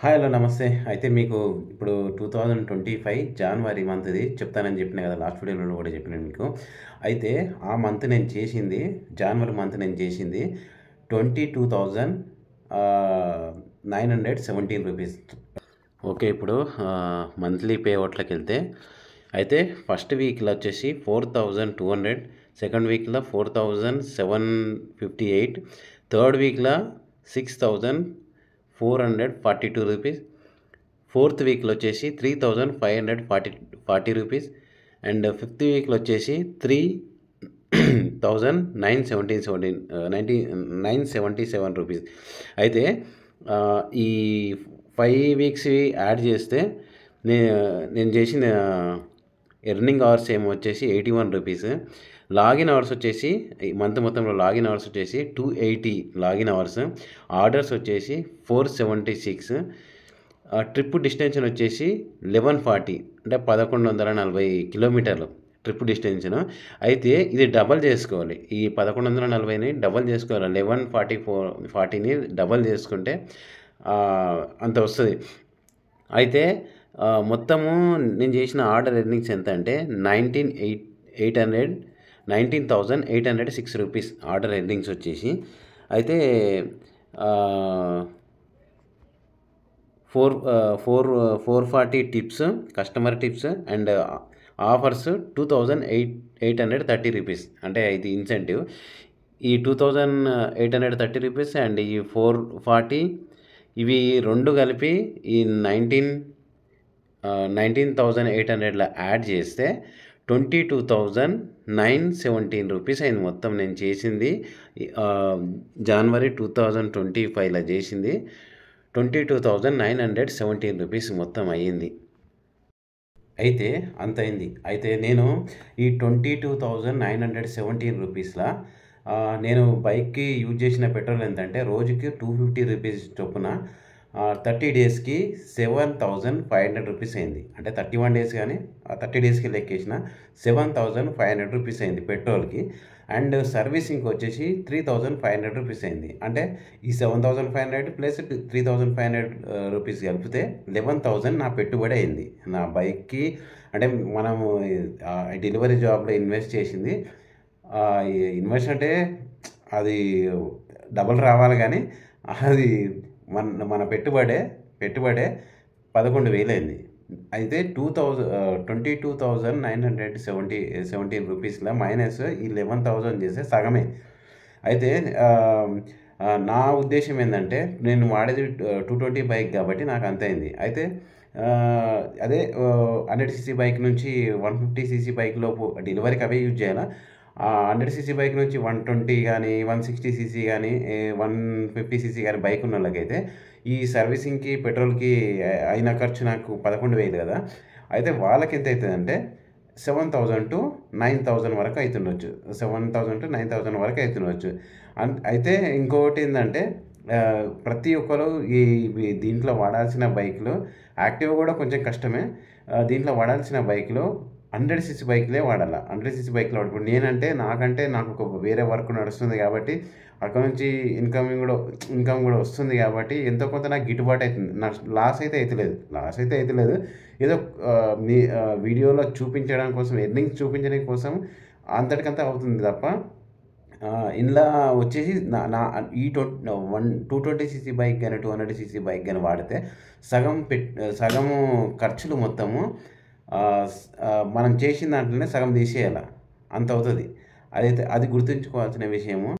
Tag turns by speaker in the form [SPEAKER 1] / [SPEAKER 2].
[SPEAKER 1] Hi hello నమస్తే. అయితే మీకు ఇప్పుడు 2025 జాన్వరి మంత్‌ది చెప్తానని చెప్పినా కదా! లాస్ట్ వీడియోలో కూడా చెప్పినా మీకు. అయితే ఆ మంత్ నేను చేసింది జాన్వరి మంత్ నేను చేసింది 22,000 917 రూపీస్. ఓకే. ఇప్పుడు మంత్లీ పే అవుట్‌లోకెళ్తే అయితే ఫస్ట్ వీక్‌లో వచ్చేసి 4,200, సెకండ్ వీక్‌లో 4,758, థర్డ్ వీక్‌లో 6,442 రూపీస్, ఫోర్త్ వీక్‌లో వచ్చేసి 3,540 రూపీస్ అండ్ ఫిఫ్త్ వీక్‌లో వచ్చేసి 3,977 రూపీస్. అయితే ఈ 5 వీక్స్‌వి యాడ్ చేస్తే నే నేను చేసిన ఎర్నింగ్ అవర్స్ ఏమో వచ్చేసి 81 రూపీస్. లాగిన్ అవర్స్ వచ్చేసి ఈ మంత్ మొత్తంలో లాగిన్ అవర్స్ వచ్చేసి 280 లాగిన్ అవర్స్. ఆర్డర్స్ వచ్చేసి 476. ట్రిప్ డిస్టెన్షన్ వచ్చేసి 1140 అంటే 1140 కిలోమీటర్లు ట్రిప్ డిస్టెన్షన్. అయితే ఇది డబల్ చేసుకోవాలి. ఈ 1140ని డబల్ చేసుకోవాలి. 1140ని డబల్ చేసుకుంటే అంత వస్తుంది. అయితే మొత్తము నేను చేసిన ఆర్డర్ ఎర్నింగ్స్ ఎంత అంటే 19,806 రూపీస్ ఆర్డర్ ఎర్నింగ్స్ వచ్చేసి. అయితే 440 tips, customer tips and offers 2,830 rupees. అంటే ఇది ఇన్సెంటివ్. ఈ 2,830 రూపీస్ అండ్ ఈ 440 ఇవి రెండు కలిపి ఈ 19,800లో యాడ్ చేస్తే 22,917 రూపీస్ అయింది. మొత్తం నేను చేసింది జనవరి 2025లో చేసింది 22,917 రూపీస్ మొత్తం అయ్యింది. అయితే అంత అయింది. అయితే నేను ఈ 22,917 రూపీస్‌లా నేను బైక్‌కి యూజ్ చేసిన పెట్రోల్ ఎంతంటే రోజుకి 250 రూపీస్ చొప్పున 30 డేస్‌కి 7,500 రూపీస్ అయింది. అంటే 31 డేస్ కానీ 30 డేస్‌కి లెక్కేసిన 7,500 రూపీస్ అయింది పెట్రోల్‌కి. అండ్ సర్వీసింగ్కి వచ్చేసి 3,500 రూపీస్ అయింది. అంటే ఈ 7,500 ప్లస్ 3,500 రూపీస్ కలిపితే 11,000 నా పెట్టుబడి అయింది నా బైక్కి. అంటే మనము డెలివరీ జాబ్లో ఇన్వెస్ట్ చేసింది ఇన్వెస్ట్ అంటే అది డబల్ రావాలి కానీ అది మన పెట్టుబడే 11,000 అయింది. అయితే 22,917 రూపీస్లో మైనస్ ఈ 11,000 చేస్తే సగమే. అయితే నా ఉద్దేశం ఏంటంటే నేను వాడేది 220 బైక్ కాబట్టి నాకు అంత అయింది. అయితే అదే 100 సీసీ బైక్ నుంచి 150 సీసీ బైక్ లోపు డెలివరీకి అవే యూజ్ చేయాలా. 100 సీసీ బైక్ నుంచి 120 కానీ 160 సీసీ కానీ 150 సీసీ కానీ బైక్ ఉన్న వాళ్ళకైతే ఈ సర్వీసింగ్కి పెట్రోల్కి అయిన ఖర్చు నాకు 11,000 కదా. అయితే వాళ్ళకి ఎంత అవుతుందంటే 7,000 to 9,000 వరకు అవుతుండొచ్చు. 7,000 to 9,000 వరకు అవుతుండొచ్చు. అయితే ఇంకొకటి ఏంటంటే ప్రతి ఒక్కరు దీంట్లో వాడాల్సిన బైక్లు యాక్టివ్ కూడా కొంచెం కష్టమే. దీంట్లో వాడాల్సిన బైక్లో 100 సీసీ బైక్లే వాడాలి. 100 సీసీ బైక్లో వాడుకుంటు నాకంటే నాకు ఒక వేరే వర్క్ నడుస్తుంది కాబట్టి అక్కడ నుంచి ఇన్కమ్ కూడా వస్తుంది కాబట్టి ఎంతో కొంత నాకు గిట్టుబాటు అవుతుంది. నాకు లాస్ అయితే అవుతలేదు. ఏదో మీ వీడియోలో చూపించడం కోసం ఎర్నింగ్స్ చూపించడం కోసం అంతటికంతా అవుతుంది తప్ప ఇందులో వచ్చేసి నా ఈ 220 సీసీ బైక్ కానీ 200 సీసీ బైక్ కానీ వాడితే సగము ఖర్చులు మొత్తము మనం చేసిన దాంట్లోనే సగం తీసేయాలి. అంత అవుతుంది. అది గుర్తుంచుకోవాల్సిన విషయము.